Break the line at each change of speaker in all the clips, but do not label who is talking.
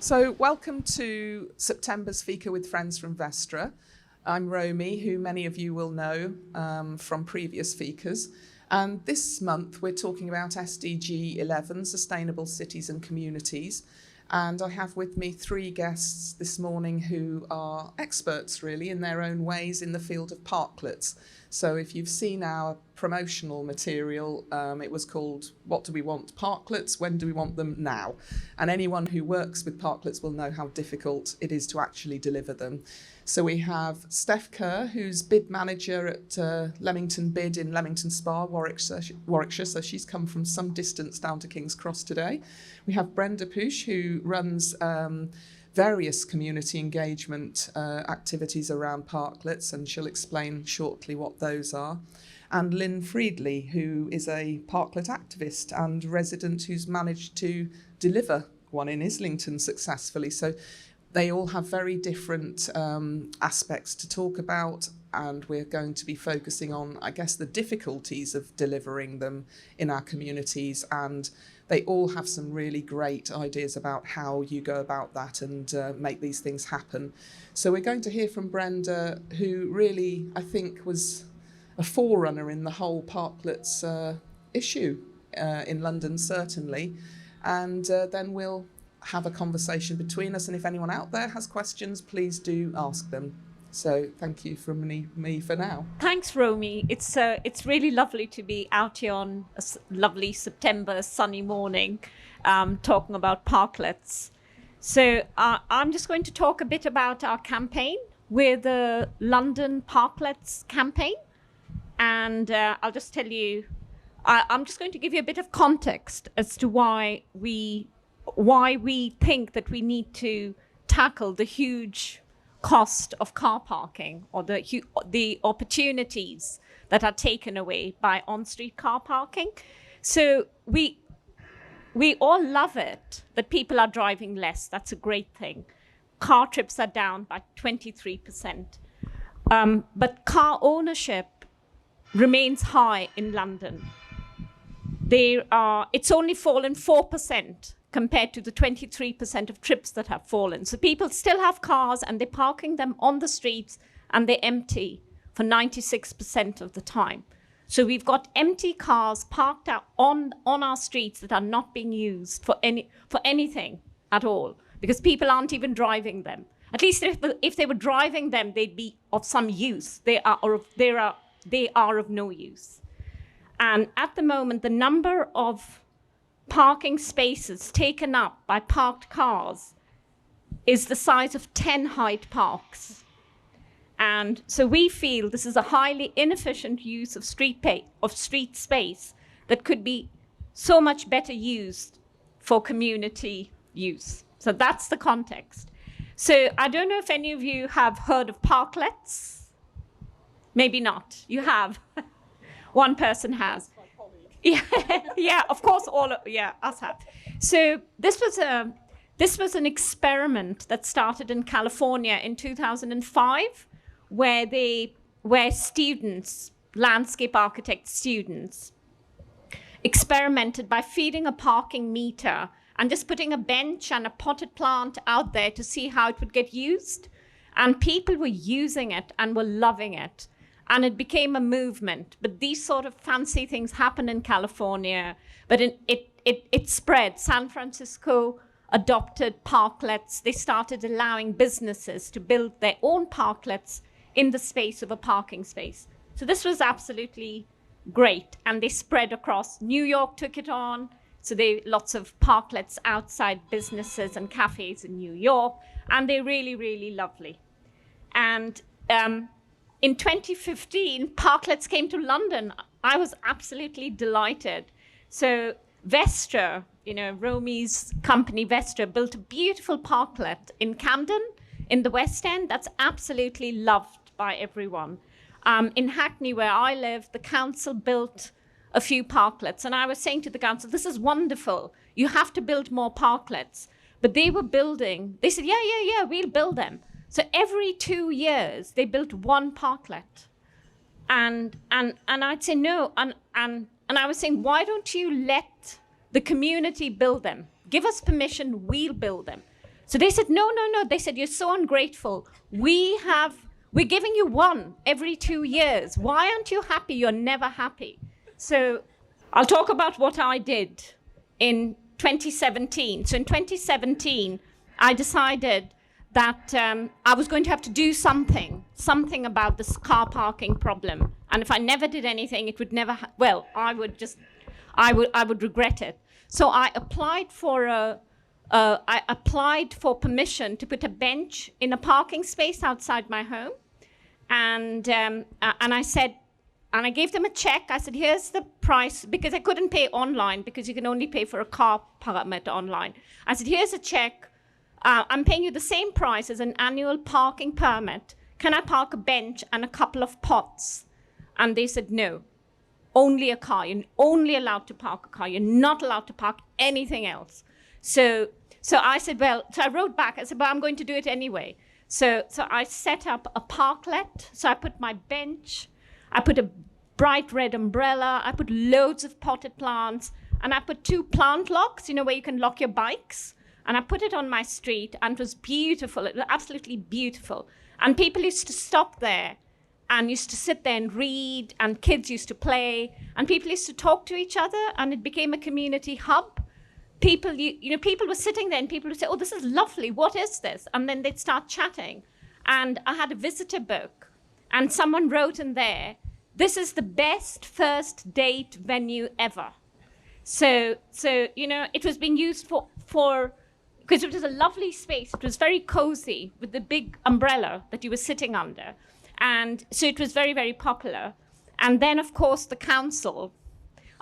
So welcome to September's Fika with Friends from Vestra. I'm Romy, who many of you will know from previous Fikas. And this month we're talking about SDG 11, Sustainable Cities and Communities. And I have with me three guests this morning who are experts really in their own ways in the field of parklets. So if you've seen our promotional material, it was called What Do We Want Parklets? When do we want them now? And anyone who works with parklets will know how difficult it is to actually deliver them. So we have Steph Kerr, who's bid manager at Lemington Bid in Leamington Spa, Warwickshire. So she's come from some distance down to King's Cross today. We have Brenda Puech, who runs various community engagement activities around parklets, and she'll explain shortly what those are. And Lynne Friedli, who is a parklet activist and resident who's managed to deliver one in Islington successfully. So they all have very different aspects to talk about, and we're going to be focusing on, I guess, the difficulties of delivering them in our communities, and they all have some really great ideas about how you go about that and make these things happen. So we're going to hear from Brenda, who really, I think, was a forerunner in the whole parklets issue in London, certainly. And then we'll have a conversation between us, and if anyone out there has questions, please do ask them. So thank you from me for now.
Thanks, Romy. It's really lovely to be out here on a lovely September sunny morning talking about parklets. So I'm just going to talk a bit about our campaign. We're the London Parklets campaign. And I'll just tell you, I'm just going to give you a bit of context as to why we think that we need to tackle the huge cost of car parking, or the opportunities that are taken away by on-street car parking. So we all love it that people are driving less. That's a great thing. Car trips are down by 23%. But car ownership remains high in London. It's only fallen 4% compared to the 23% of trips that have fallen. So people still have cars and they're parking them on the streets and they're empty for 96% of the time. So we've got empty cars parked out on our streets that are not being used for anything at all, because people aren't even driving them. At least if they were driving them, they'd be of some use. They are of no use. And at the moment, the number of parking spaces taken up by parked cars is the size of 10 Hyde Parks. And so we feel this is a highly inefficient use of street space that could be so much better used for community use. So that's the context. So I don't know if any of you have heard of parklets. Maybe not. You have. One person has. Yeah, of course, us have. So this was an experiment that started in California in 2005, where students, landscape architect students, experimented by feeding a parking meter and just putting a bench and a potted plant out there to see how it would get used. And people were using it and were loving it. And it became a movement. But these sort of fancy things happen in California, but it spread. San Francisco adopted parklets. They started allowing businesses to build their own parklets in the space of a parking space. So this was absolutely great. And they spread across. New York took it on. So there lots of parklets outside businesses and cafes in New York. And they're really, really lovely. And in 2015, Parklets came to London. I was absolutely delighted. So Vestra, Romy's company Vestra, built a beautiful parklet in Camden, in the West End. That's absolutely loved by everyone. In Hackney, where I live, the council built a few parklets. And I was saying to the council, this is wonderful. You have to build more parklets. But they said, yeah, we'll build them. So every 2 years, they built one parklet. And I'd say no. And I was saying, why don't you let the community build them? Give us permission, we'll build them. So they said, no. They said, you're so ungrateful. We're giving you one every 2 years. Why aren't you happy? You're never happy. So I'll talk about what I did in 2017. So in 2017, I decided that I was going to have to do something about this car parking problem. And if I never did anything, it would never, I would regret it. So I applied for permission to put a bench in a parking space outside my home. And I said, and I gave them a check. I said, here's the price, because I couldn't pay online because you can only pay for a car permit online. I said, here's a check. I'm paying you the same price as an annual parking permit. Can I park a bench and a couple of pots? And they said, no, only a car. You're only allowed to park a car. You're not allowed to park anything else. So I said, so I wrote back. I said, I'm going to do it anyway. So I set up a parklet. So I put my bench, I put a bright red umbrella, I put loads of potted plants, and I put 2 plant locks, where you can lock your bikes. And I put it on my street, and it was beautiful. It was absolutely beautiful. And people used to stop there and used to sit there and read, and kids used to play, and people used to talk to each other, and it became a community hub. People, people were sitting there, and people would say, oh, this is lovely. What is this? And then they'd start chatting. And I had a visitor book, and someone wrote in there, this is the best first date venue ever. So it was being used for because it was a lovely space. It was very cozy with the big umbrella that you were sitting under. And so it was very, very popular. And then, of course, the council,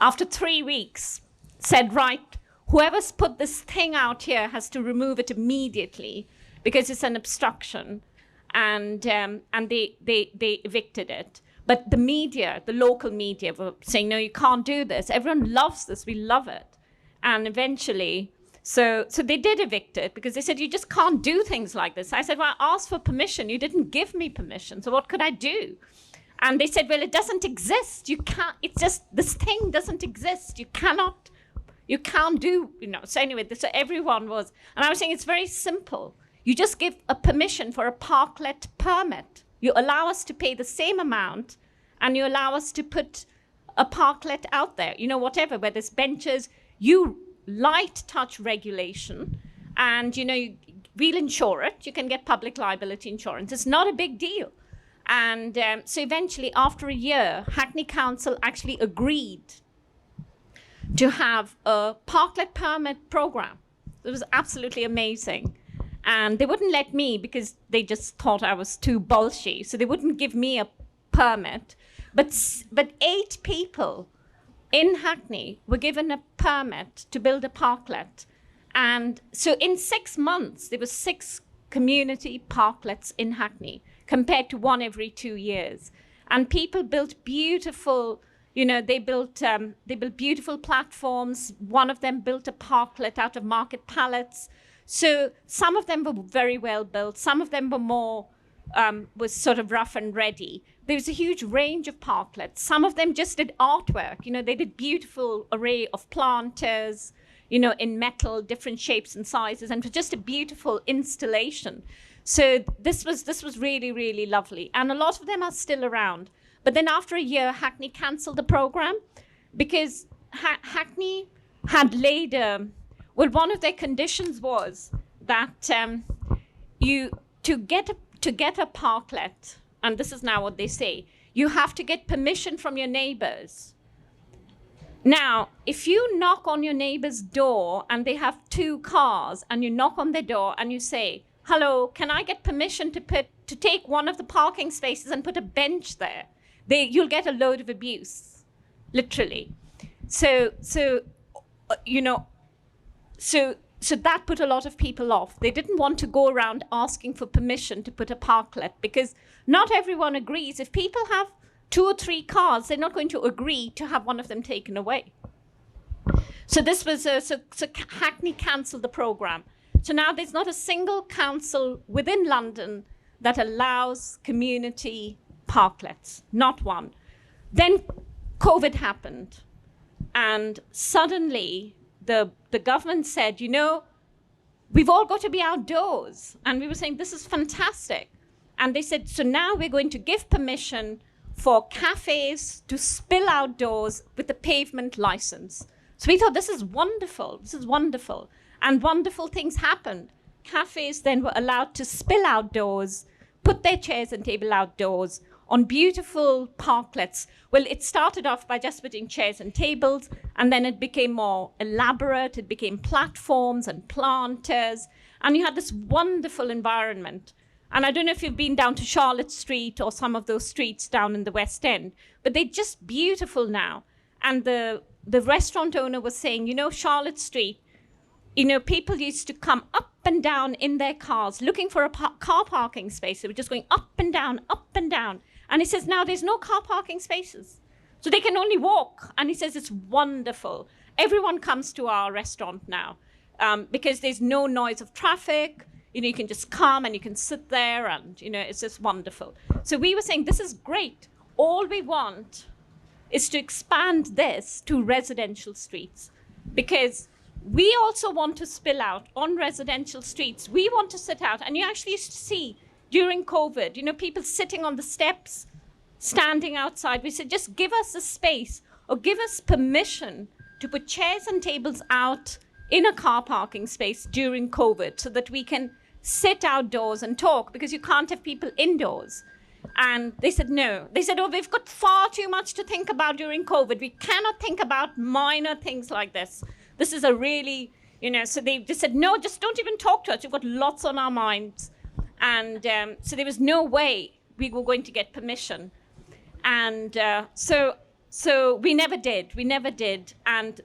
after 3 weeks, said, right, whoever's put this thing out here has to remove it immediately because it's an obstruction. And they evicted it. But the media, the local media, were saying, no, you can't do this. Everyone loves this. We love it. And eventually, so they did evict it because they said, you just can't do things like this. I said, well, I asked for permission. You didn't give me permission. So what could I do? And they said, well, it doesn't exist. You can't, it's just, this thing doesn't exist. You can't do, So anyway, so everyone was, and I was saying it's very simple. You just give a permission for a parklet permit. You allow us to pay the same amount, and you allow us to put a parklet out there, whatever, where there's benches, you light touch regulation, and, we'll insure it. You can get public liability insurance. It's not a big deal. And so eventually, after a year, Hackney Council actually agreed to have a parklet permit program. It was absolutely amazing. And they wouldn't let me because they just thought I was too bolshy. So they wouldn't give me a permit. But 8 people in Hackney were given a permit to build a parklet. And so in 6 months, there were 6 community parklets in Hackney compared to 1 every 2 years. And people built beautiful, they built beautiful platforms. One of them built a parklet out of market pallets. So some of them were very well built. Some of them were more, was sort of rough and ready. There was a huge range of parklets. Some of them just did artwork. They did beautiful array of planters, in metal, different shapes and sizes, and it was just a beautiful installation. So this was really, really lovely. And a lot of them are still around. But then after a year, Hackney cancelled the program because Hackney had laid one of their conditions was that to get a parklet, and this is now what they say, you have to get permission from your neighbors. Now, if you knock on your neighbor's door and they have 2 cars, and you knock on their door and you say, hello, can I get permission to take one of the parking spaces and put a bench there? You'll get a load of abuse, literally. So that put a lot of people off. They didn't want to go around asking for permission to put a parklet because not everyone agrees. If people have 2 or 3 cars, they're not going to agree to have one of them taken away. So this was so Hackney cancelled the program. So now there's not a single council within London that allows community parklets, not one. Then COVID happened, and suddenly the government said, we've all got to be outdoors. And we were saying, this is fantastic. And they said, so now we're going to give permission for cafes to spill outdoors with a pavement license. So we thought, this is wonderful. This is wonderful. And wonderful things happened. Cafes then were allowed to spill outdoors, put their chairs and table outdoors on beautiful parklets. Well, it started off by just putting chairs and tables, and then it became more elaborate. It became platforms and planters, and you had this wonderful environment. And I don't know if you've been down to Charlotte Street or some of those streets down in the West End, but they're just beautiful now. And the restaurant owner was saying, Charlotte Street, people used to come up and down in their cars looking for a car parking space. They were just going up and down, up and down. And he says, now there's no car parking spaces. So they can only walk. And he says, it's wonderful. Everyone comes to our restaurant now because there's no noise of traffic. You can just come and you can sit there and, it's just wonderful. So we were saying, this is great. All we want is to expand this to residential streets, because we also want to spill out on residential streets. We want to sit out. And you actually used to see during COVID, people sitting on the steps, standing outside. We said, just give us a space or give us permission to put chairs and tables out in a car parking space during COVID so that we can sit outdoors and talk, because you can't have people indoors. And they said, no. They said, we've got far too much to think about during COVID. We cannot think about minor things like this. This is a really, so they just said, no, just don't even talk to us. We've got lots on our minds. And so there was no way we were going to get permission. And so we never did. We never did. And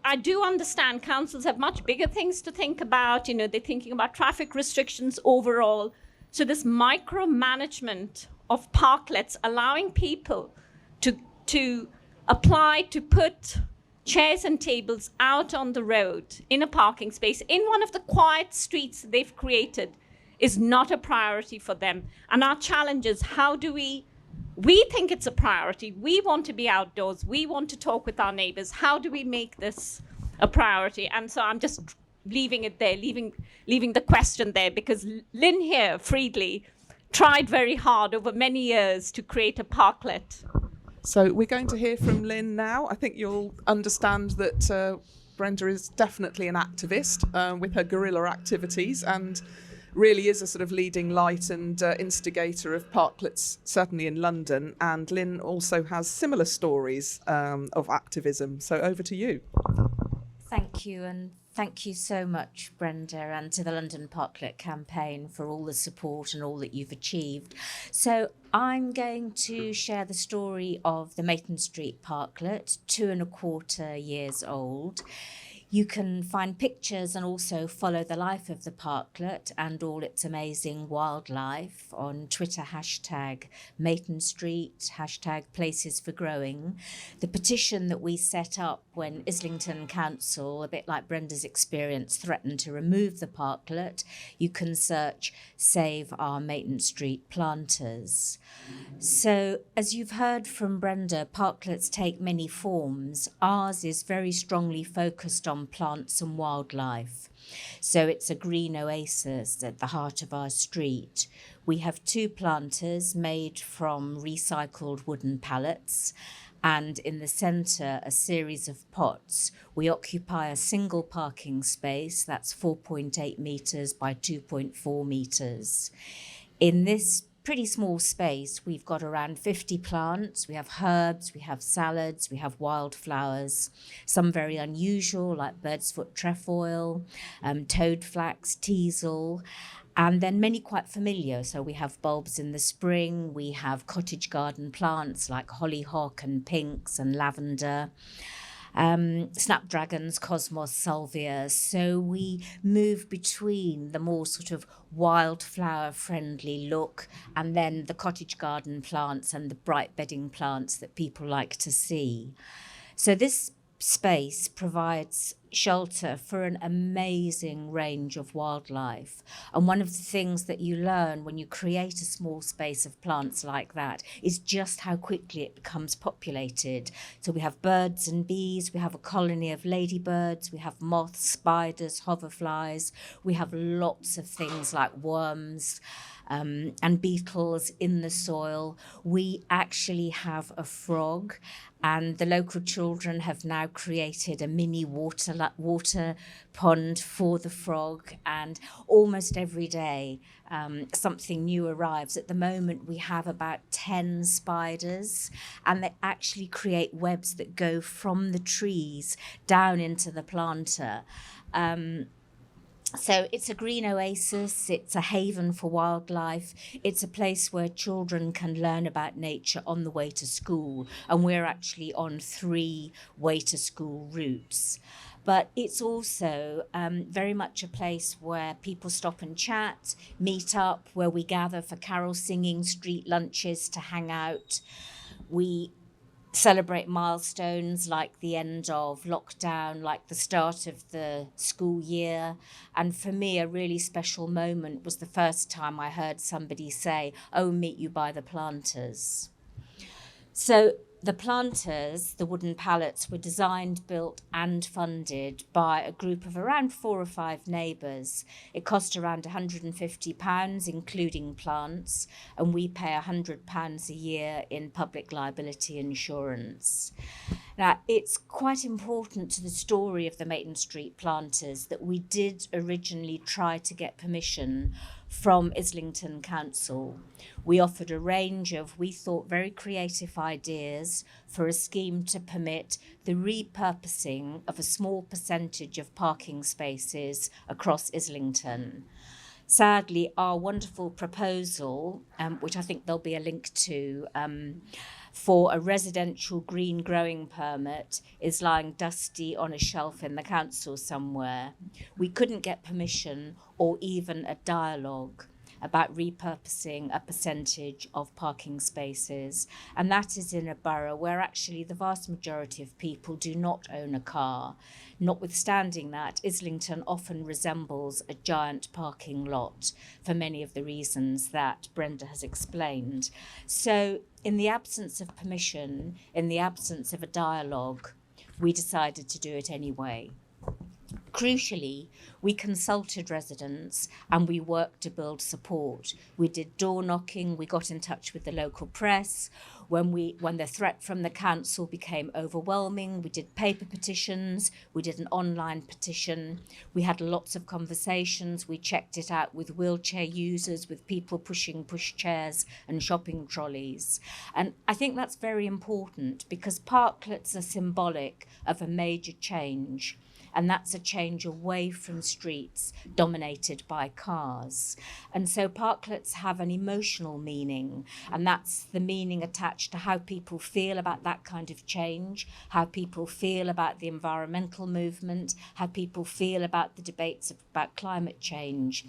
I do understand councils have much bigger things to think about. They're thinking about traffic restrictions overall. So this micromanagement of parklets, allowing people to apply to put chairs and tables out on the road in a parking space in one of the quiet streets they've created, is not a priority for them. And our challenge is, how do we think it's a priority. We want to be outdoors. We want to talk with our neighbors. How do we make this a priority? And so I'm just leaving it there, leaving the question there, because Lynne here, Friedli, tried very hard over many years to create a parklet.
So we're going to hear from Lynne now. I think you'll understand that Brenda is definitely an activist with her guerrilla activities, and really is a sort of leading light and instigator of parklets, certainly in London. And Lynne also has similar stories of activism. So over to you.
Thank you, and thank you so much, Brenda, and to the London Parklet campaign for all the support and all that you've achieved. So I'm going to share the story of the Mayton Street Parklet, 2.25 years old. You can find pictures and also follow the life of the parklet and all its amazing wildlife on Twitter, #Mayton Street, #Places for Growing. The petition that we set up when Islington Council, a bit like Brenda's experience, threatened to remove the parklet, you can search Save Our Mayton Street Planters. So, as you've heard from Brenda, parklets take many forms. Ours is very strongly focused on plants and wildlife. So it's a green oasis at the heart of our street. We have 2 planters made from recycled wooden pallets, and in the centre a series of pots. We occupy a single parking space that's 4.8 metres by 2.4 metres. In this pretty small space, we've got around 50 plants. We have herbs, we have salads, we have wildflowers, some very unusual like bird's foot trefoil, toadflax, teasel, and then many quite familiar. So we have bulbs in the spring, we have cottage garden plants like hollyhock and pinks and lavender. Snapdragons, cosmos, salvia. So we move between the more sort of wildflower friendly look and then the cottage garden plants and the bright bedding plants that people like to see. So this space provides shelter for an amazing range of wildlife. And one of the things that you learn when you create a small space of plants like that is just how quickly it becomes populated. So we have birds and bees, we have a colony of ladybirds, we have moths, spiders, hoverflies, we have lots of things like worms, and beetles in the soil. We actually have a frog, and the local children have now created a mini water pond for the frog, and almost every day something new arrives. At the moment we have about 10 spiders, and they actually create webs that go from the trees down into the planter. So it's a green oasis, it's a haven for wildlife, it's a place where children can learn about nature on the way to school, and we're actually on 3 way to school routes. But it's also very much a place where people stop and chat, meet up, where we gather for carol singing, street lunches, to hang out. We celebrate milestones like the end of lockdown, like the start of the school year. And for me, a really special moment was the first time I heard somebody say, "Oh, meet you by the planters." So the planters, the wooden pallets, were designed, built and funded by a group of around 4 or 5 neighbours. It cost around £150, including plants, and we pay £100 a year in public liability insurance. Now, it's quite important to the story of the Maitland Street planters that we did originally try to get permission from Islington Council. We offered a range of, we thought, very creative ideas for a scheme to permit the repurposing of a small percentage of parking spaces across Islington. Sadly, our wonderful proposal, which I think there'll be a link to, for a residential green growing permit is lying dusty on a shelf in the council somewhere. We couldn't get permission or even a dialogue about repurposing a percentage of parking spaces. And that is in a borough where actually the vast majority of people do not own a car. Notwithstanding that, Islington often resembles a giant parking lot for many of the reasons that Brenda has explained. So in the absence of permission, in the absence of a dialogue, we decided to do it anyway. Crucially, we consulted residents and we worked to build support. We did door knocking, we got in touch with the local press. When the threat from the council became overwhelming, we did paper petitions, we did an online petition. We had lots of conversations, we checked it out with wheelchair users, with people pushing pushchairs and shopping trolleys. And I think that's very important because parklets are symbolic of a major change. And that's a change away from streets dominated by cars. And so parklets have an emotional meaning, and that's the meaning attached to how people feel about that kind of change, how people feel about the environmental movement, how people feel about the debates about climate change.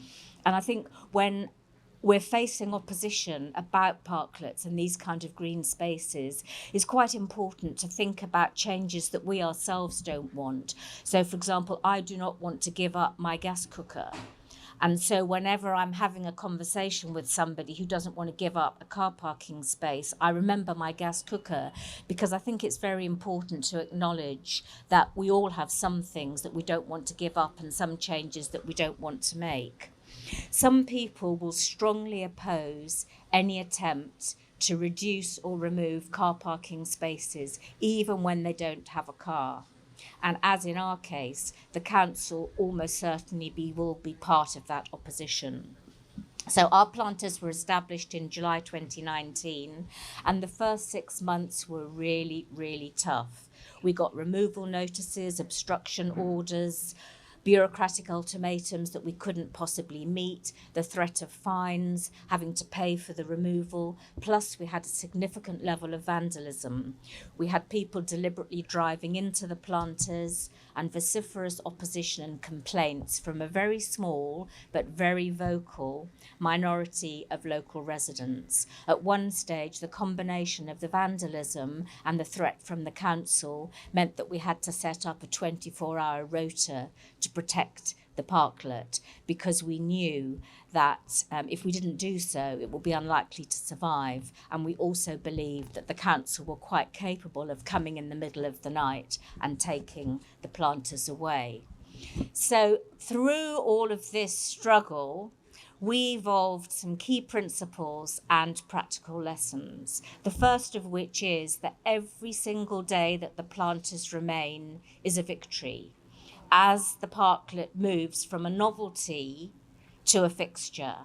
And I think when we're facing opposition about parklets and these kind of green spaces, is quite important to think about changes that we ourselves don't want. So, for example, I do not want to give up my gas cooker. And so whenever I'm having a conversation with somebody who doesn't want to give up a car parking space, I remember my gas cooker, because I think it's very important to acknowledge that we all have some things that we don't want to give up and some changes that we don't want to make. Some people will strongly oppose any attempt to reduce or remove car parking spaces, even when they don't have a car. And as in our case, the council almost certainly will be part of that opposition. So our planters were established in July 2019, and the first 6 months were really, really tough. We got removal notices, obstruction orders, bureaucratic ultimatums that we couldn't possibly meet, the threat of fines, having to pay for the removal, plus we had a significant level of vandalism. We had people deliberately driving into the planters and vociferous opposition and complaints from a very small but very vocal minority of local residents. At one stage, the combination of the vandalism and the threat from the council meant that we had to set up a 24-hour rota to protect the Parklet, because we knew that if we didn't do so, it would be unlikely to survive. And we also believed that the council were quite capable of coming in the middle of the night and taking the planters away. So through all of this struggle, we evolved some key principles and practical lessons. The first of which is that every single day that the planters remain is a victory, as the Parklet moves from a novelty to a fixture.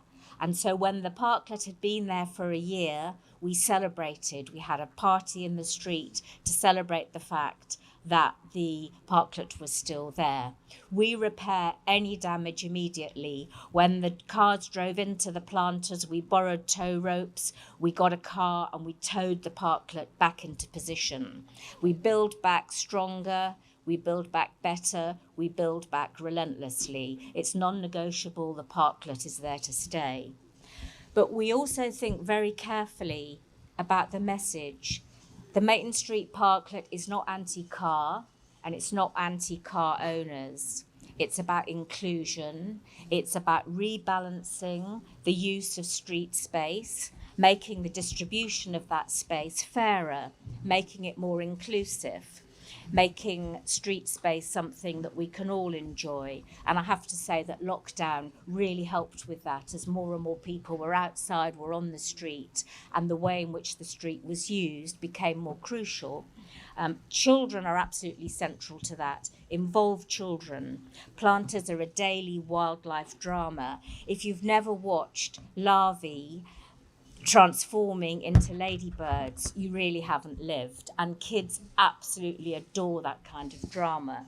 And so when the Parklet had been there for a year, we celebrated. We had a party in the street to celebrate the fact that the Parklet was still there. We repair any damage immediately. When the cars drove into the planters, we borrowed tow ropes, we got a car and we towed the Parklet back into position. We build back stronger, we build back better, we build back relentlessly. It's non-negotiable, the Parklet is there to stay. But we also think very carefully about the message. The Maton Street Parklet is not anti-car, and it's not anti-car owners. It's about inclusion. It's about rebalancing the use of street space, making the distribution of that space fairer, making it more inclusive, making street space something that we can all enjoy. And I have to say that lockdown really helped with that, as more and more people were outside, were on the street, and the way in which the street was used became more crucial. Children are absolutely central to that. Involve children. Planters are a daily wildlife drama. If you've never watched larvae transforming into ladybirds, you really haven't lived. And kids absolutely adore that kind of drama.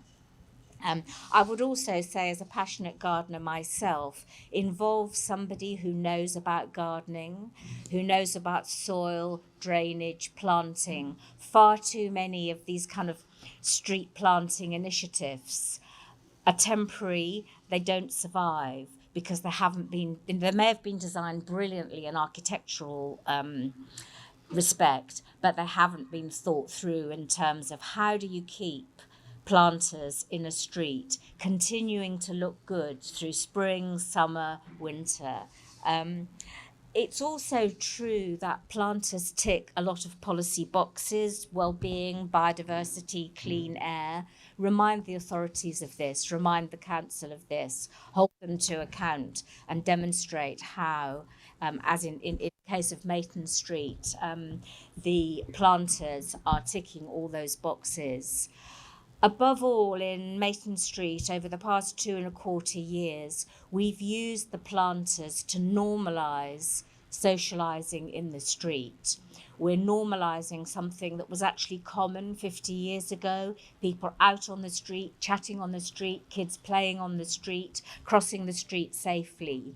I would also say, as a passionate gardener myself, involve somebody who knows about gardening, who knows about soil, drainage, planting. Far too many of these kind of street planting initiatives are temporary, they don't survive, because they may have been designed brilliantly in architectural respect, but they haven't been thought through in terms of how do you keep planters in a street continuing to look good through spring, summer, winter. It's also true that planters tick a lot of policy boxes: well-being, biodiversity, clean air. Remind the authorities of this, remind the council of this, hold them to account, and demonstrate how, as in the case of Maton Street, the planters are ticking all those boxes. Above all, in Maton Street, over the past 2.25 years, we've used the planters to normalise socialising in the street. We're normalising something that was actually common 50 years ago. People out on the street, chatting on the street, kids playing on the street, crossing the street safely.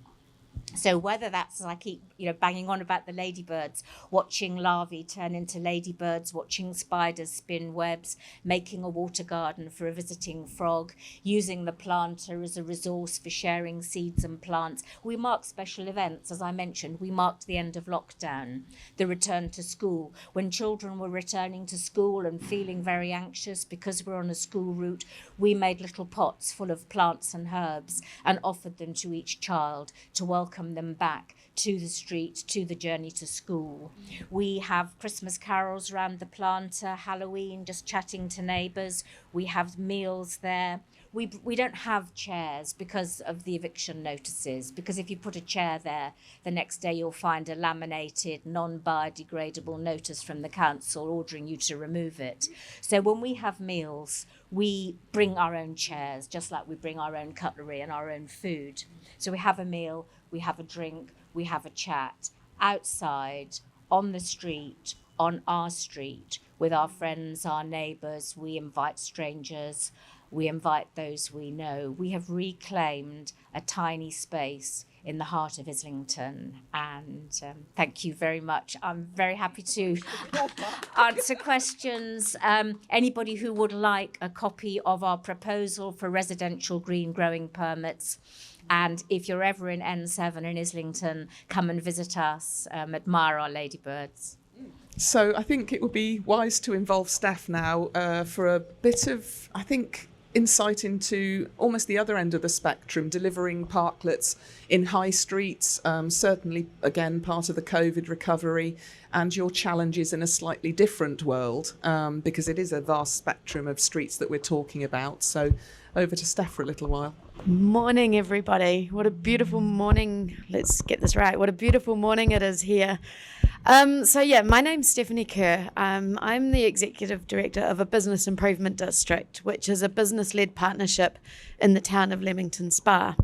So whether that's, as I keep banging on about the ladybirds, watching larvae turn into ladybirds, watching spiders spin webs, making a water garden for a visiting frog, using the planter as a resource for sharing seeds and plants. We mark special events, as I mentioned. We marked the end of lockdown, the return to school. When children were returning to school and feeling very anxious because we're on a school route, we made little pots full of plants and herbs and offered them to each child to welcome them back to the street, to the journey to school. We have Christmas carols around the planter, Halloween, just chatting to neighbours. We have meals there. We don't have chairs because of the eviction notices, because if you put a chair there, the next day you'll find a laminated, non-biodegradable notice from the council ordering you to remove it. So when we have meals, we bring our own chairs, just like we bring our own cutlery and our own food. So we have a meal, we have a drink, we have a chat outside, on the street, on our street, with our friends, our neighbours. We invite strangers. We invite those we know. We have reclaimed a tiny space in the heart of Islington, and thank you very much. I'm very happy to answer questions. Anybody who would like a copy of our proposal for residential green growing permits, and if you're ever in N7 in Islington, come and visit us, admire our ladybirds.
So I think it would be wise to involve Steph now for a bit of, I think, insight into almost the other end of the spectrum, delivering parklets in high streets, certainly, again, part of the COVID recovery, and your challenges in a slightly different world, because it is a vast spectrum of streets that we're talking about. So over to Steph for a little while.
Morning, everybody. What a beautiful morning. Let's get this right. What a beautiful morning it is here. My name's Stephanie Kerr. I'm the Executive Director of a Business Improvement District, which is a business-led partnership in the town of Leamington Spa.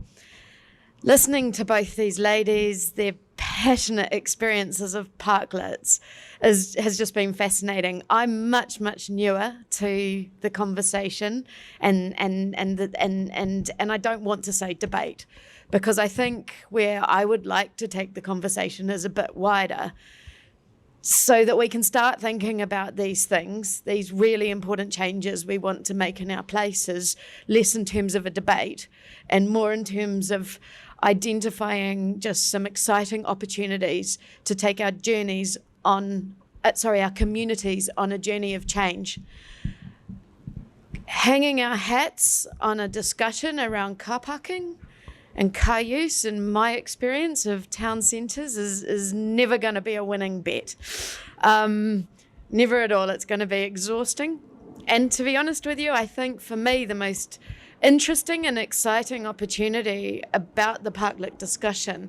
Listening to both these ladies, their passionate experiences of parklets has just been fascinating. I'm much newer to the conversation, and I don't want to say debate, because I think where I would like to take the conversation is a bit wider, so that we can start thinking about these things, these really important changes we want to make in our places, less in terms of a debate and more in terms of identifying just some exciting opportunities to take our journeys on, our communities on a journey of change. Hanging our hats on a discussion around car parking and car use, in my experience of town centres, is never going to be a winning bet. Never at all. It's going to be exhausting. And to be honest with you, I think for me the most interesting and exciting opportunity about the Parklet discussion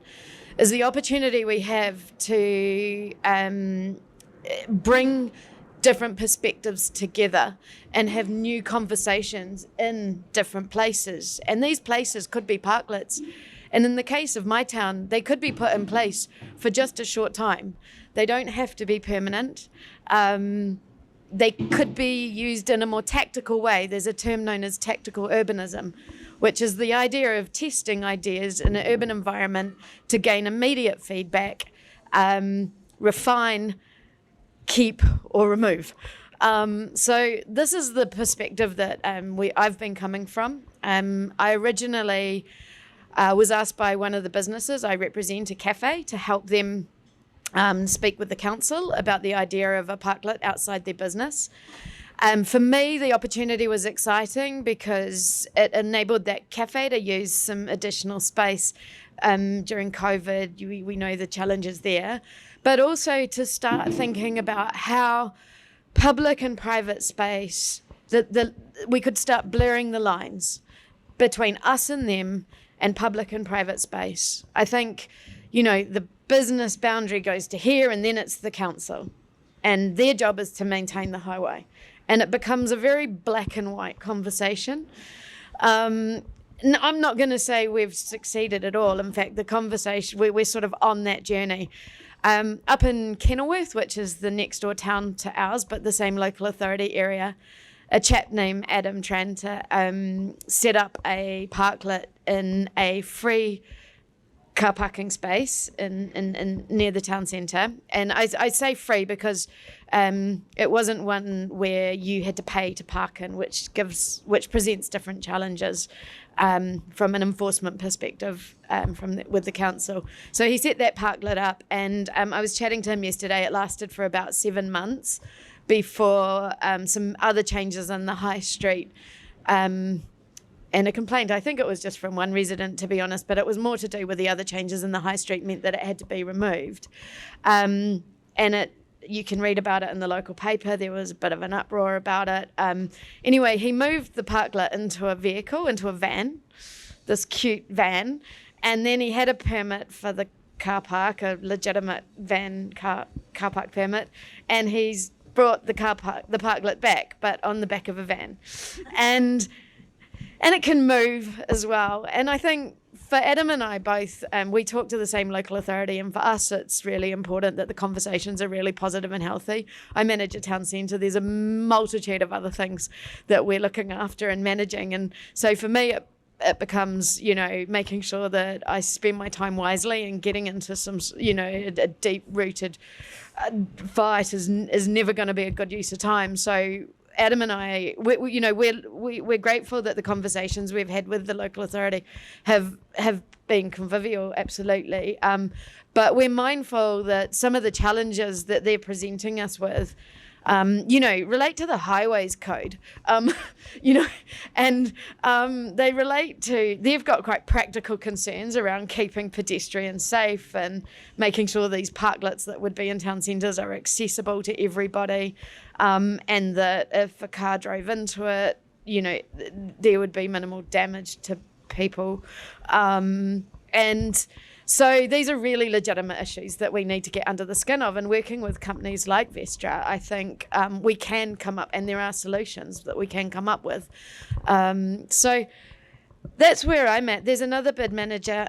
is the opportunity we have to bring different perspectives together and have new conversations in different places. And these places could be parklets. And in the case of my town, they could be put in place for just a short time. They don't have to be permanent. They could be used in a more tactical way. There's a term known as tactical urbanism, which is the idea of testing ideas in an urban environment to gain immediate feedback, refine, keep or remove. So this is the perspective that I've been coming from. I originally was asked by one of the businesses I represent, a cafe, to help them speak with the council about the idea of a parklet outside their business. For me, the opportunity was exciting because it enabled that cafe to use some additional space during COVID. We know the challenges there, but also to start thinking about how public and private space, we could start blurring the lines between us and them and public and private space. I think, the business boundary goes to here and then it's the council, and their job is to maintain the highway. And it becomes a very black and white conversation. I'm not going to say we've succeeded at all. In fact, the conversation, we're sort of on that journey. Up in Kenilworth, which is the next door town to ours, but the same local authority area, a chap named Adam Tranter set up a parklet in a free car parking space in near the town centre. And I say free because it wasn't one where you had to pay to park in, which presents different challenges from an enforcement perspective with the council. So he set that parklet up, and I was chatting to him yesterday. It lasted for about 7 months before some other changes on the high street and a complaint. I think it was just from one resident, to be honest, but it was more to do with the other changes in the high street meant that it had to be removed. And you can read about it in the local paper. There was a bit of an uproar about it. Anyway, he moved the parklet into a vehicle, into a van, this cute van, and then he had a permit for the car park, a legitimate van car park permit, and he's brought the parklet back, but on the back of a van. And it can move as well. And I think for Adam and I both, we talk to the same local authority, and for us it's really important that the conversations are really positive and healthy. I manage a town centre. There's a multitude of other things that we're looking after and managing, and so for me it becomes, making sure that I spend my time wisely and getting into some, a deep-rooted fight is never going to be a good use of time. So Adam and I, we're grateful that the conversations we've had with the local authority have been convivial, absolutely. But we're mindful that some of the challenges that they're presenting us with, relate to the highways code, and they relate to, they've got quite practical concerns around keeping pedestrians safe and making sure these parklets that would be in town centres are accessible to everybody, and that if a car drove into it, there would be minimal damage to people. And so these are really legitimate issues that we need to get under the skin of, and working with companies like Vestra, I think we can come up, and there are solutions that we can come up with. So that's where I'm at. There's another bid manager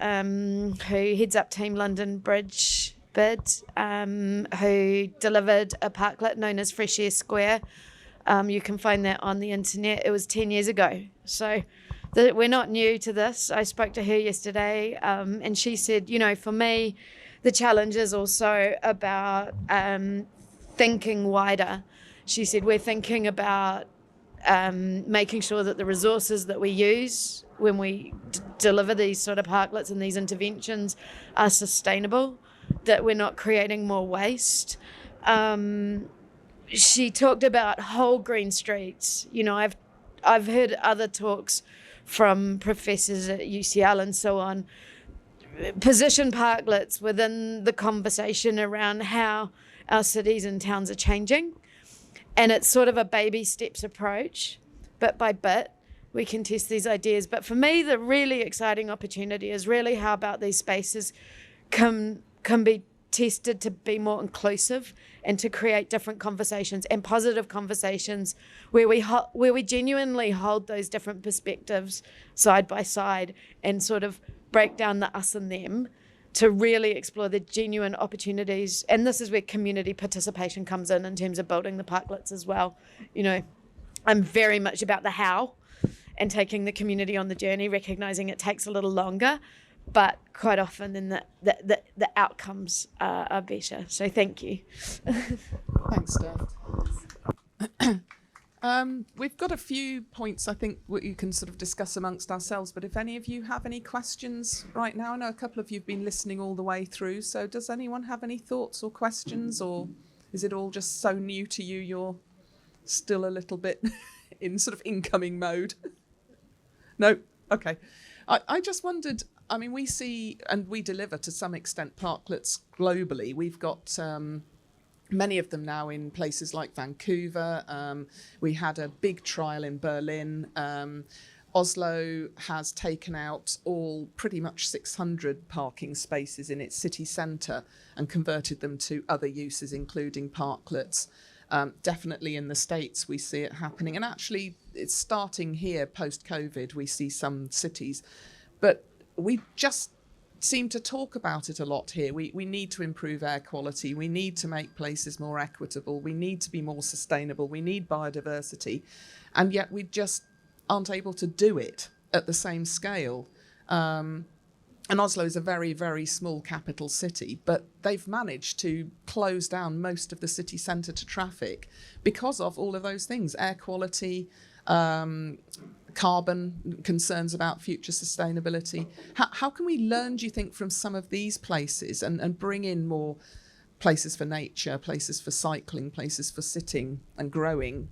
who heads up Team London Bridge bid, who delivered a parklet known as Fresh Air Square. You can find that on the internet. It was 10 years ago. So we're not new to this. I spoke to her yesterday, and she said, for me, the challenge is also about thinking wider. She said, we're thinking about making sure that the resources that we use when we deliver these sort of parklets and these interventions are sustainable, that we're not creating more waste. She talked about whole green streets. I've heard other talks from professors at UCL and so on, position parklets within the conversation around how our cities and towns are changing. And it's sort of a baby steps approach, bit by bit, we can test these ideas. But for me, the really exciting opportunity is really how about these spaces can be tested to be more inclusive and to create different conversations and positive conversations where we genuinely hold those different perspectives side by side and sort of break down the us and them to really explore the genuine opportunities. And this is where community participation comes in terms of building the parklets as well. I'm very much about the how and taking the community on the journey, recognizing it takes a little longer, but quite often then the outcomes are better. So thank you.
Thanks, Steph. We've got a few points I think you can sort of discuss amongst ourselves, but if any of you have any questions right now, I know a couple of you have been listening all the way through, so does anyone have any thoughts or questions, or is it all just so new to you you're still a little bit in sort of incoming mode? No? Okay. I just wondered, we see and we deliver to some extent parklets globally. We've got many of them now in places like Vancouver. We had a big trial in Berlin. Oslo has taken out all pretty much 600 parking spaces in its city centre and converted them to other uses, including parklets. Definitely in the States we see it happening, and actually it's starting here post-COVID. We see some cities, but we just seem to talk about it a lot here. We need to improve air quality. We need to make places more equitable. We need to be more sustainable. We need biodiversity, and yet we just aren't able to do it at the same scale. And Oslo is a very, very small capital city, but they've managed to close down most of the city centre to traffic because of all of those things: air quality, carbon, concerns about future sustainability. How can we learn, do you think, from some of these places and bring in more places for nature, places for cycling, places for sitting and growing?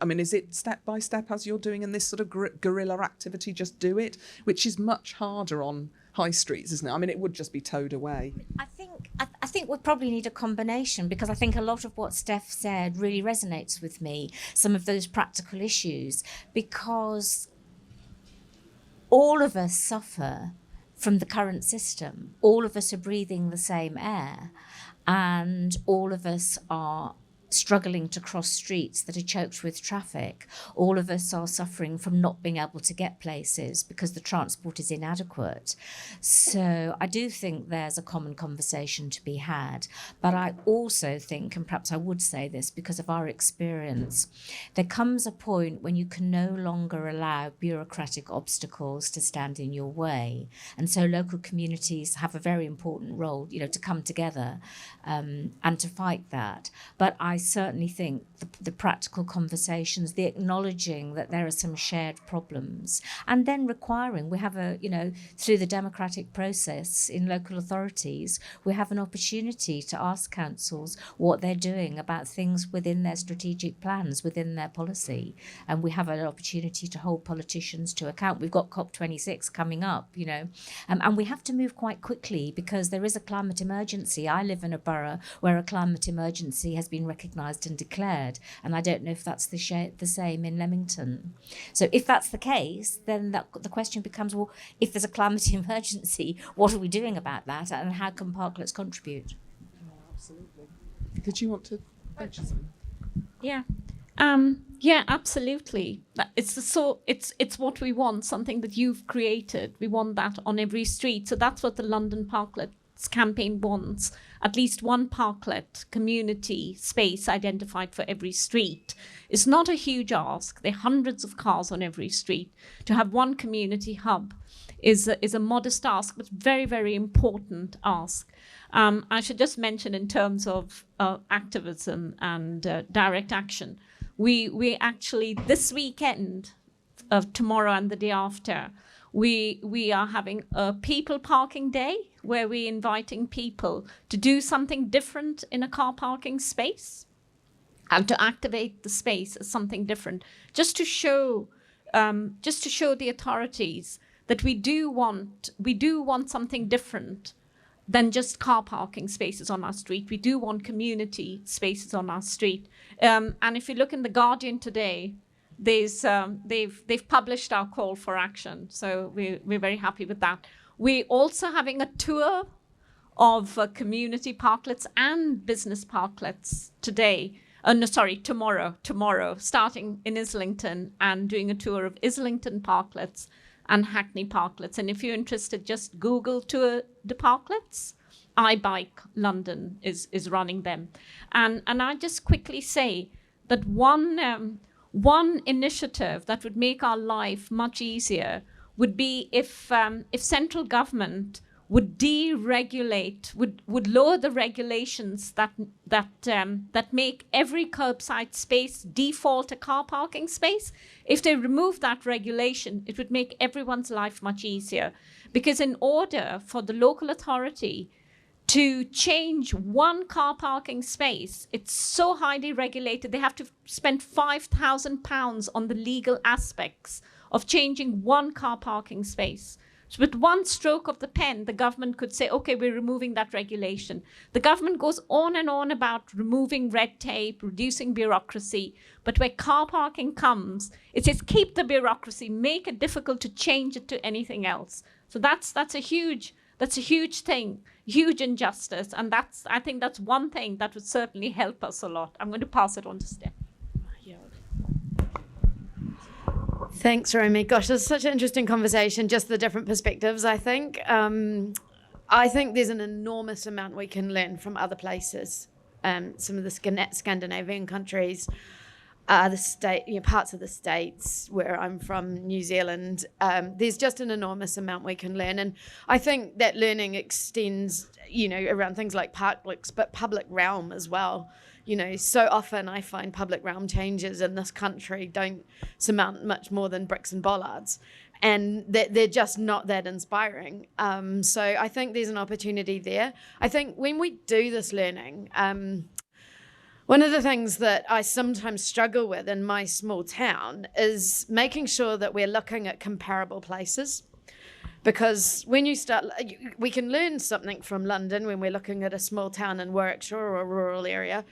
Is it step by step as you're doing in this sort of guerrilla activity, just do it, which is much harder on high streets, isn't it? It would just be towed away.
I think we probably need a combination, because I think a lot of what Steph said really resonates with me, some of those practical issues, because all of us suffer from the current system. All of us are breathing the same air, and all of us are struggling to cross streets that are choked with traffic. All of us are suffering from not being able to get places because the transport is inadequate. So I do think there's a common conversation to be had. But I also think, and perhaps I would say this because of our experience, there comes a point when you can no longer allow bureaucratic obstacles to stand in your way. And so local communities have a very important role, to come together and to fight that. But I certainly think the practical conversations, the acknowledging that there are some shared problems, and then requiring, we have through the democratic process in local authorities, we have an opportunity to ask councils what they're doing about things within their strategic plans, within their policy. And we have an opportunity to hold politicians to account. We've got COP26 coming up, and we have to move quite quickly because there is a climate emergency. I live in a borough where a climate emergency has been recognised and declared, and I don't know if that's the same in Leamington. So if that's the case, then the question becomes, well, if there's a climate emergency, what are we doing about that, and how can Parklets contribute?
Absolutely. Did you want to mention something?
Yeah. Yeah, absolutely. It's what we want, something that you've created. We want that on every street. So that's what the London Parklets campaign wants. At least one parklet community space identified for every street. It's not a huge ask. There are hundreds of cars on every street. To have one community hub is a modest ask, but very, very important ask. I should just mention in terms of activism and direct action, we actually, this weekend, tomorrow and the day after, we are having a people parking day where we're inviting people to do something different in a car parking space and to activate the space as something different, just to show the authorities that we do want something different than just car parking spaces on our street. We do want community spaces on our street. And if you look in The Guardian today, they've published our call for action. So we're very happy with that. We're also having a tour of community parklets and business parklets tomorrow, starting in Islington and doing a tour of Islington Parklets and Hackney Parklets. And if you're interested, just Google Tour de Parklets. iBike London is running them. And I just quickly say that one initiative that would make our life much easier would be if central government would deregulate, would lower the regulations that make every curbside space default a car parking space. If they remove that regulation, it would make everyone's life much easier. Because in order for the local authority to change one car parking space, it's so highly regulated, they have to spend £5,000 on the legal aspects of changing one car parking space. So with one stroke of the pen, the government could say, okay, we're removing that regulation. The government goes on and on about removing red tape, reducing bureaucracy. But where car parking comes, it says keep the bureaucracy, make it difficult to change it to anything else. So that's a huge thing, huge injustice. And I think that's one thing that would certainly help us a lot. I'm going to pass it on to Steph.
Thanks, Romy. Gosh, it's such an interesting conversation, just the different perspectives, I think. I think there's an enormous amount we can learn from other places. Some of the Scandinavian countries, parts of the States where I'm from, New Zealand. There's just an enormous amount we can learn. And I think that learning extends, around things like parklets, but public realm as well. So often I find public realm changes in this country don't surmount much more than bricks and bollards, and they're just not that inspiring. So I think there's an opportunity there. I think when we do this learning, one of the things that I sometimes struggle with in my small town is making sure that we're looking at comparable places. Because when you start, we can learn something from London when we're looking at a small town in Warwickshire or a rural area.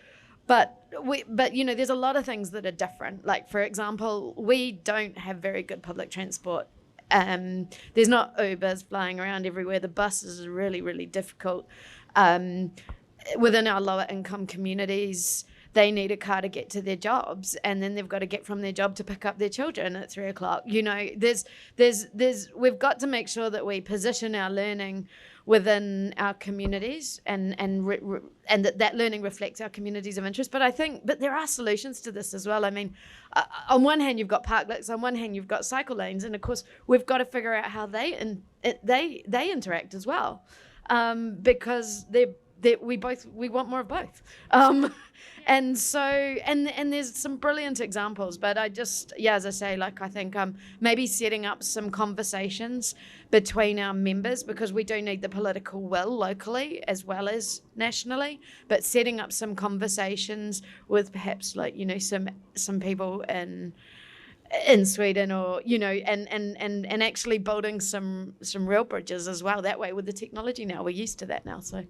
But there's a lot of things that are different. Like, for example, we don't have very good public transport. There's not Ubers flying around everywhere. The buses are really, really difficult. Within our lower income communities, they need a car to get to their jobs, and then they've got to get from their job to pick up their children at 3 o'clock. You know, we've got to make sure that we position our learning within our communities, and that learning reflects our communities of interest. But there are solutions to this as well. I mean, on one hand you've got parklets, on one hand you've got cycle lanes, and of course we've got to figure out how they interact as well, because we want more of both. And so, and there's some brilliant examples, but as I say, like, I think maybe setting up some conversations between our members, because we do need the political will locally as well as nationally, but setting up some conversations with perhaps, like, you know, some people in Sweden, or, you know, and actually building some real bridges as well that way with the technology now. We're used to that now, so.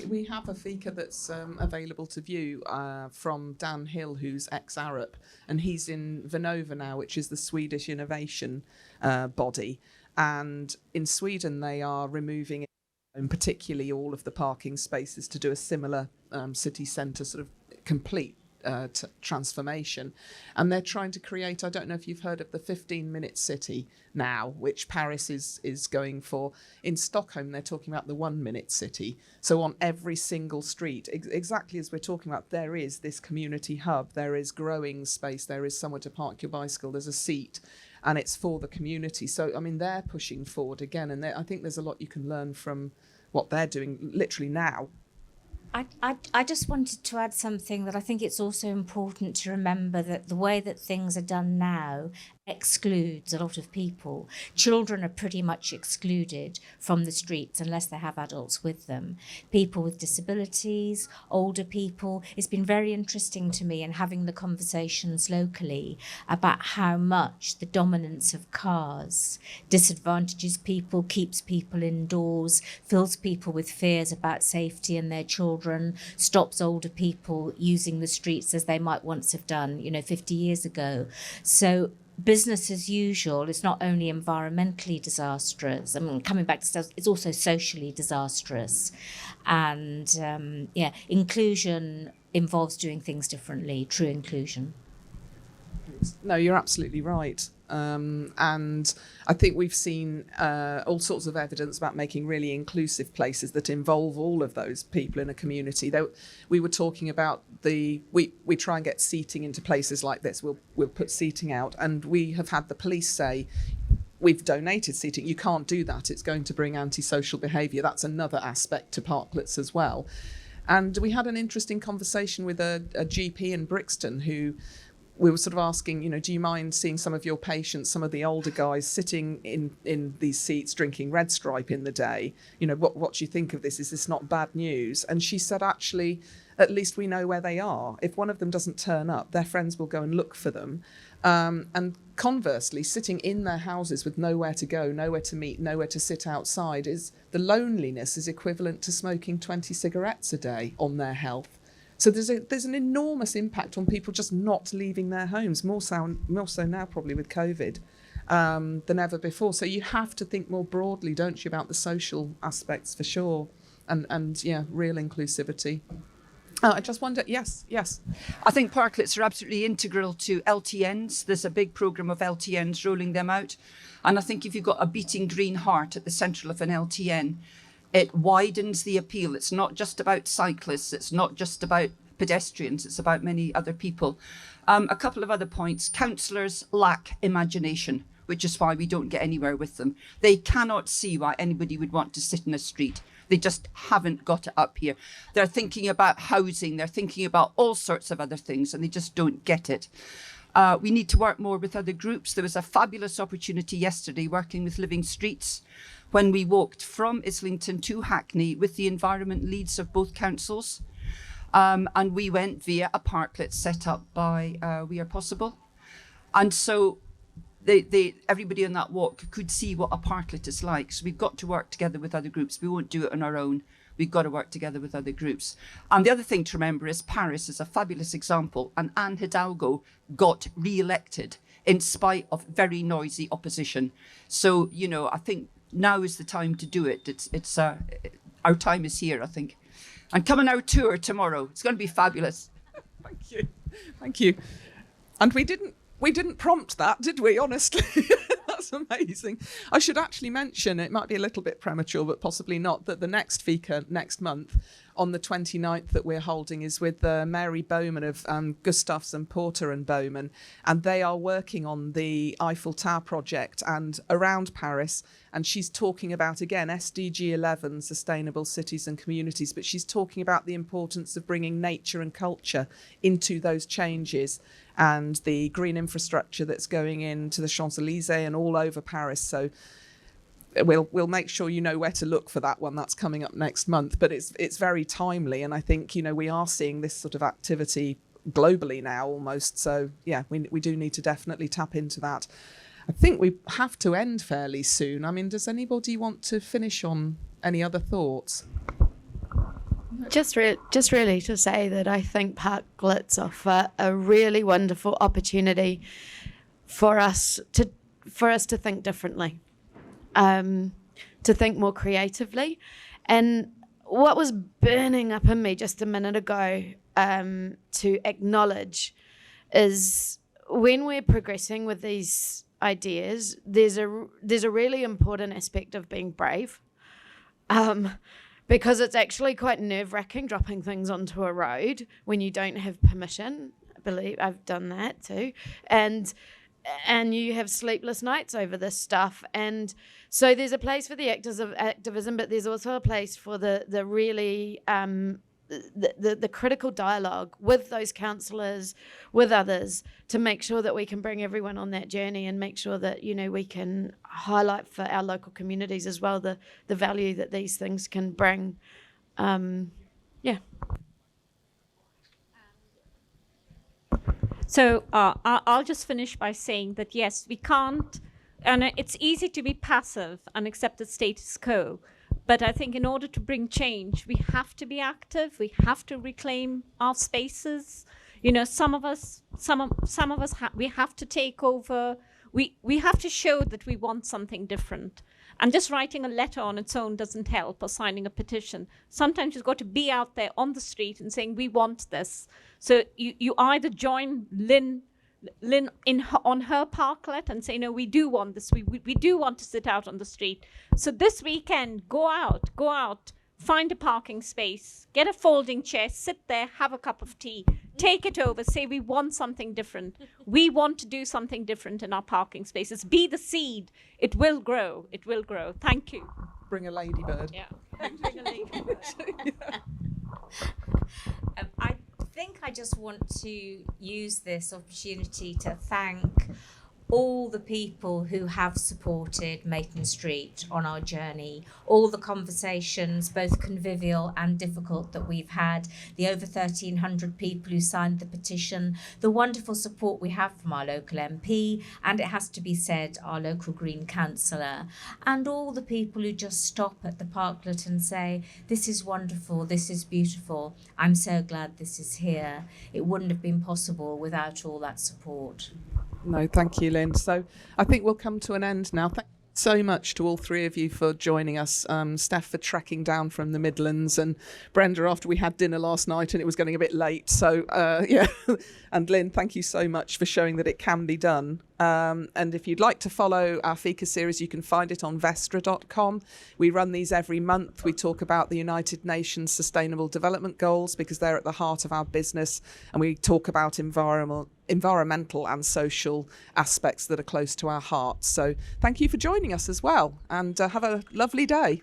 We have a Fika that's available to view from Dan Hill, who's ex-Arup, and he's in Vinnova now, which is the Swedish innovation body. And in Sweden, they are removing, and particularly all of the parking spaces, to do a similar city centre sort of complete transformation. And they're trying to create, I don't know if you've heard of the 15-minute city now, which Paris is going for. In Stockholm, they're talking about the 1-minute city. So on every single street, exactly as we're talking about, there is this community hub, there is growing space, there is somewhere to park your bicycle, there's a seat, and it's for the community. So, I mean, they're pushing forward again, and I think there's a lot you can learn from what they're doing literally now.
I just wanted to add something, that I think it's also important to remember that the way that things are done now excludes a lot of people. Children are pretty much excluded from the streets unless they have adults with them. People with disabilities, older people. It's been very interesting to me in having the conversations locally about how much the dominance of cars disadvantages people, keeps people indoors, fills people with fears about safety and their children, stops older people using the streets as they might once have done, 50 years ago. So business as usual is not only environmentally disastrous, I mean, coming back to stuff, it's also socially disastrous. And inclusion involves doing things differently, true inclusion.
No, you're absolutely right. And I think we've seen all sorts of evidence about making really inclusive places that involve all of those people in a community. We were talking about we try and get seating into places like this. We'll put seating out, and we have had the police say, we've donated seating. You can't do that. It's going to bring antisocial behaviour. That's another aspect to Parklets as well. And we had an interesting conversation with a GP in Brixton who we were sort of asking, do you mind seeing some of your patients, some of the older guys sitting in these seats drinking Red Stripe in the day? What do you think of this? Is this not bad news? And she said, actually, at least we know where they are. If one of them doesn't turn up, their friends will go and look for them. And conversely, sitting in their houses with nowhere to go, nowhere to meet, nowhere to sit outside, the loneliness is equivalent to smoking 20 cigarettes a day on their health. So there's an enormous impact on people just not leaving their homes, more so now probably with COVID than ever before. So you have to think more broadly, don't you, about the social aspects for sure, and real inclusivity. I just wonder, yes.
I think Parklets are absolutely integral to LTNs. There's a big programme of LTNs rolling them out. And I think if you've got a beating green heart at the centre of an LTN, it widens the appeal. It's not just about cyclists. It's not just about pedestrians. It's about many other people. A couple of other points. Councillors lack imagination, which is why we don't get anywhere with them. They cannot see why anybody would want to sit in a street. They just haven't got it up here. They're thinking about housing. They're thinking about all sorts of other things, and they just don't get it. We need to work more with other groups. There was a fabulous opportunity yesterday working with Living Streets when we walked from Islington to Hackney with the environment leads of both councils. And we went via a parklet set up by We Are Possible. And so everybody on that walk could see what a parklet is like. So we've got to work together with other groups. We won't do it on our own. We've got to work together with other groups. And the other thing to remember is Paris is a fabulous example, and Anne Hidalgo got re-elected in spite of very noisy opposition. So, I think now is the time to do it. It's our time is here, I think. And come on our tour tomorrow. It's going to be fabulous.
Thank you. And we didn't prompt that, did we? Honestly, that's amazing. I should actually mention, it might be a little bit premature, but possibly not, that the next Fika next month, on the 29th, that we're holding is with Mary Bowman of Gustafsson, Porter and Bowman, and they are working on the Eiffel Tower project and around Paris. And she's talking about, again, SDG 11, sustainable cities and communities, but she's talking about the importance of bringing nature and culture into those changes, and the green infrastructure that's going into the Champs-Élysées and all over Paris. So we'll make sure you know where to look for that one. That's coming up next month, but it's very timely, and I think, you know, we are seeing this sort of activity globally now almost. So yeah, we do need to definitely tap into that. I think we have to end fairly soon. I mean, does anybody want to finish on any other thoughts?
Just really to say that I think Parklets offer a really wonderful opportunity for us to think differently, to think more creatively. And what was burning up in me just a minute ago to acknowledge is, when we're progressing with these ideas, there's a really important aspect of being brave. Because it's actually quite nerve-wracking dropping things onto a road when you don't have permission. I believe I've done that too. And you have sleepless nights over this stuff. And so there's a place for the actors of activism, but there's also a place for the really the critical dialogue with those councillors, with others, to make sure that we can bring everyone on that journey and make sure that, you know, we can highlight for our local communities as well the value that these things can bring.
So I'll just finish by saying that, yes, we can't, and it's easy to be passive and accept the status quo. But I think in order to bring change, we have to be active. We have to reclaim our spaces. You know, some of us, we have to take over. We have to show that we want something different. And just writing a letter on its own doesn't help, or signing a petition. Sometimes you've got to be out there on the street and saying, we want this. So you either join Lynne on her Parklet and say, no, we do want this. We do want to sit out on the street. So this weekend, go out, find a parking space, get a folding chair, sit there, have a cup of tea, take it over, say we want something different. We want to do something different in our parking spaces. Be the seed. It will grow. It will grow. Thank you.
Bring a ladybird.
Yeah. Bring a ladybird.
I think I just want to use this opportunity to thank all the people who have supported Mayton Street on our journey, all the conversations, both convivial and difficult, that we've had, the over 1,300 people who signed the petition, the wonderful support we have from our local MP, and it has to be said, our local Green councillor, and all the people who just stop at the Parklet and say, this is wonderful, this is beautiful, I'm so glad this is here. It wouldn't have been possible without all that support.
No, thank you, Lynne. So I think we'll come to an end now. Thank you so much to all three of you for joining us. Steph for trekking down from the Midlands, and Brenda after we had dinner last night and it was getting a bit late. So yeah, and Lynne, thank you so much for showing that it can be done. And if you'd like to follow our Fika series, you can find it on vestra.com. We run these every month. We talk about the United Nations Sustainable Development Goals because they're at the heart of our business, and we talk about environmental and social aspects that are close to our hearts. So thank you for joining us as well, and have a lovely day.